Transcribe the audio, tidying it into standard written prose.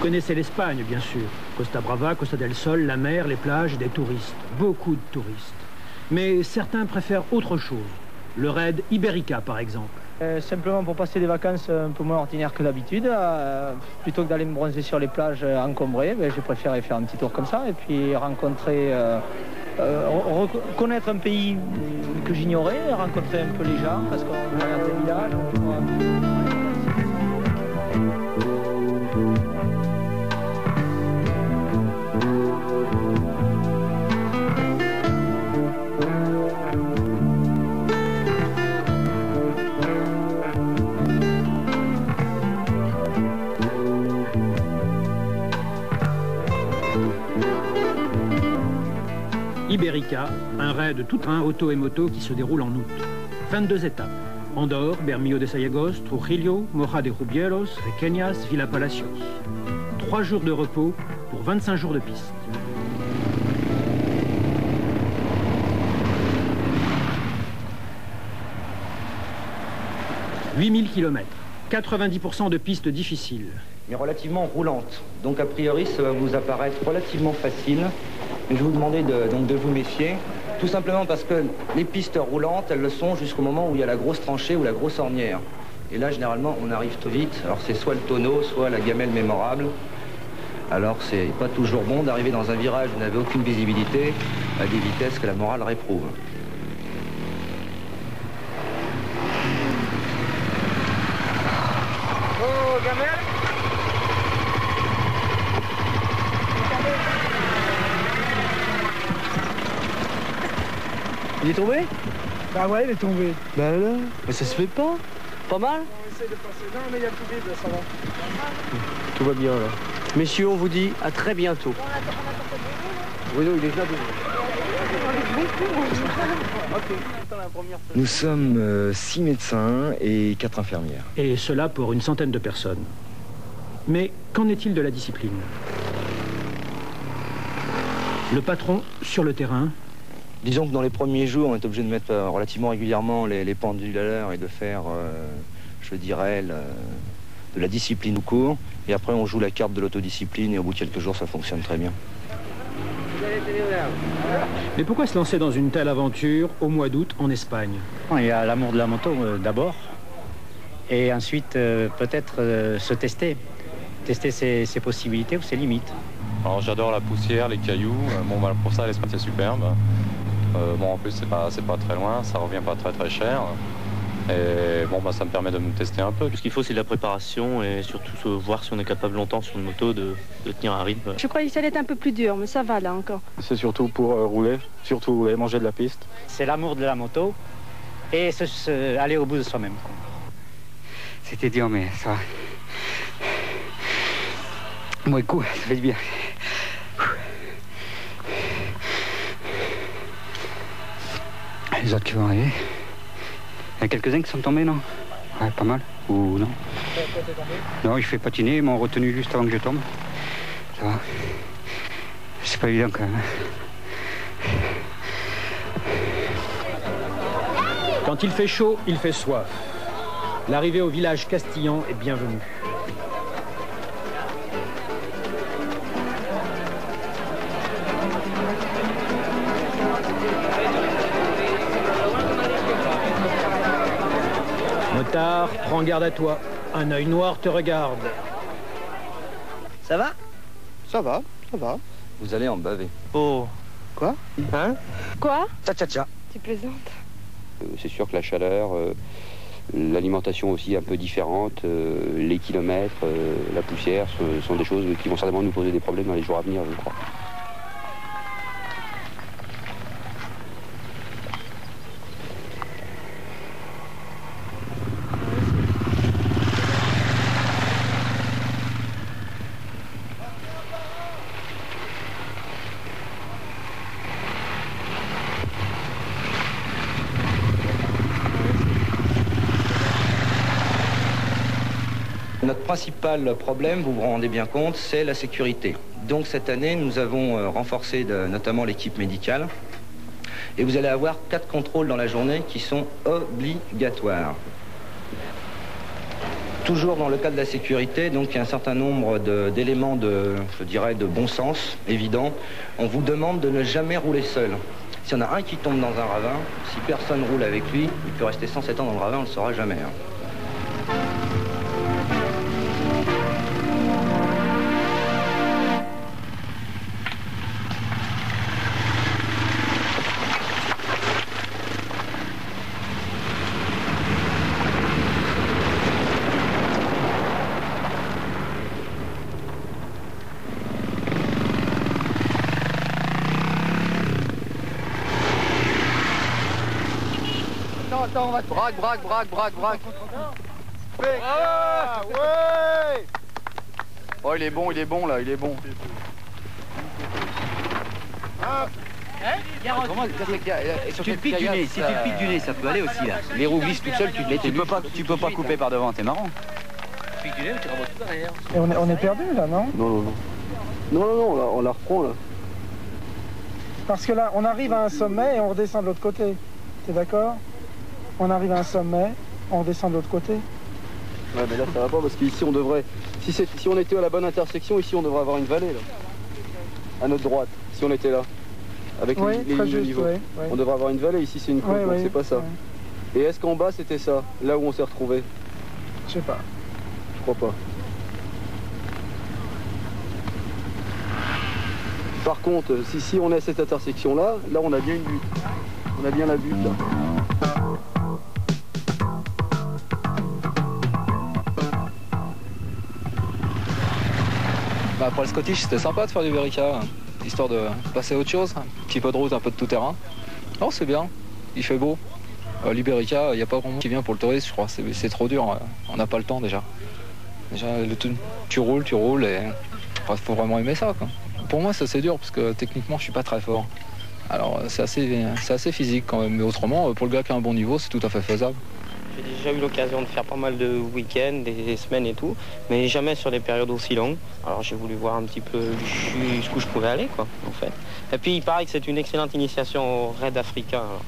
connaissez l'Espagne, bien sûr. Costa Brava, Costa del Sol, la mer, les plages, des touristes. Beaucoup de touristes. Mais certains préfèrent autre chose. Le raid Ibérica, par exemple. Simplement pour passer des vacances un peu moins ordinaires que d'habitude. Plutôt que d'aller me bronzer sur les plages encombrées, j'ai préféré faire un petit tour comme ça et puis rencontrer, connaître un pays que j'ignorais, rencontrer un peu les gens, parce qu'on voyage des villages, on voit... Ibérica, un raid tout train auto et moto qui se déroule en août. 22 étapes. Andorre, Bermillo de Sayagos, Trujillo, Moja de Rubielos, Requeñas, Villa Palacios. 3 jours de repos pour 25 jours de piste. « 8000 km, 90% de pistes difficiles. » Mais relativement roulantes. Donc a priori, ça va vous apparaître relativement facile. Mais je vais vous demander de vous méfier, tout simplement parce que les pistes roulantes, elles le sont jusqu'au moment où il y a la grosse tranchée ou la grosse ornière. Et là, généralement, on arrive trop vite. Alors c'est soit le tonneau, soit la gamelle mémorable. Alors c'est pas toujours bon d'arriver dans un virage où vous n'avez aucune visibilité à des vitesses que la morale réprouve. Oh, gamelle! Il est tombé? Bah ouais, il est tombé. Bah là, mais ça se fait pas. Pas mal? On essaie de passer. Non, mais il y a tout vide, ça va. Tout va bien là. Messieurs, on vous dit à très bientôt. Oui, non, il est là. Nous sommes 6 médecins et 4 infirmières. Et cela pour une centaine de personnes. Mais qu'en est-il de la discipline? Le patron, sur le terrain... Disons que dans les premiers jours, on est obligé de mettre relativement régulièrement les pendules à l'heure et de faire, je dirais, de la discipline au cours. Et après, on joue la carte de l'autodiscipline et au bout de quelques jours, ça fonctionne très bien. Mais pourquoi se lancer dans une telle aventure au mois d'août en Espagne? Il y a l'amour de la moto d'abord. Et ensuite, peut-être se tester. Tester ses possibilités ou ses limites. Alors j'adore la poussière, les cailloux. Bon, bah, pour ça, l'Espagne, c'est superbe. Bon, en plus, c'est pas très loin, ça revient pas très cher. Et bon, bah, ça me permet de me tester un peu. Ce qu'il faut, c'est de la préparation et surtout voir si on est capable longtemps sur une moto de tenir un rythme. Je croyais que ça allait être un peu plus dur, mais ça va là encore. C'est surtout pour rouler, manger de la piste. C'est l'amour de la moto et aller au bout de soi-même. C'était dur, mais ça va. Bon, écoute, ça fait du bien. Les autres qui vont arriver. Il y a quelques-uns qui sont tombés, non? Ouais, pas mal. Ou non? Non, je fais patiner, ils m'ont retenu juste avant que je tombe. Ça va. C'est pas évident quand même. Quand il fait chaud, il fait soif. L'arrivée au village castillan est bienvenue. Motard, prends garde à toi. Un œil noir te regarde. Ça va? Ça va, ça va. Vous allez en baver. Oh. Quoi? Hein? Quoi? Tcha-tcha-tcha. Tu plaisantes? C'est sûr que la chaleur, l'alimentation aussi un peu différente, les kilomètres, la poussière sont des choses qui vont certainement nous poser des problèmes dans les jours à venir, je crois. Notre principal problème, vous vous rendez bien compte, c'est la sécurité. Donc cette année, nous avons renforcé notamment l'équipe médicale. Et vous allez avoir 4 contrôles dans la journée qui sont obligatoires. Toujours dans le cadre de la sécurité, donc il y a un certain nombre d'éléments je dirais, de bon sens, évident. On vous demande de ne jamais rouler seul. S'il y en a un qui tombe dans un ravin, si personne roule avec lui, il peut rester 107 ans dans le ravin, on ne le saura jamais. Attends, on va... Braque. Ouais. Oh, il est bon là, il est bon. Tu te piques du nez, si tu te piques du nez, ça peut aller aussi là. Les roues glissent toutes seules, tu peux pas couper par devant, t'es marrant. Et on est perdu là, non? Non, là, on la reprend là. Parce que là, on arrive à un sommet et on redescend de l'autre côté. T'es d'accord? On arrive à un sommet, on redescend de l'autre côté. Ouais, mais là ça va pas parce qu'ici on devrait... Si on était à la bonne intersection, ici on devrait avoir une vallée là. À notre droite, si on était là. Avec les lignes de niveau. Ouais. On devrait avoir une vallée, ici c'est une côte, donc c'est pas ça. Ouais. Et est-ce qu'en bas c'était ça, là où on s'est retrouvé? Je sais pas. Je crois pas. Par contre, si on est à cette intersection là on a bien une butte. On a bien la butte là. Après le Scottish, c'était sympa de faire du Verica, histoire de passer à autre chose, un petit peu de route, un peu de tout terrain. Non, c'est bien, il fait beau. L'Iberica, il n'y a pas grand monde qui vient pour le tourisme, je crois, c'est trop dur, on n'a pas le temps déjà. Déjà, tu roules et il faut vraiment aimer ça, quoi. Pour moi, ça c'est dur parce que techniquement, je suis pas très fort. Alors, c'est assez physique quand même, mais autrement, pour le gars qui a un bon niveau, c'est tout à fait faisable. J'ai déjà eu l'occasion de faire pas mal de week-ends, des semaines et tout, mais jamais sur des périodes aussi longues. Alors j'ai voulu voir un petit peu jusqu'où je pouvais aller, quoi, en fait. Et puis il paraît que c'est une excellente initiation au raid africain. Alors,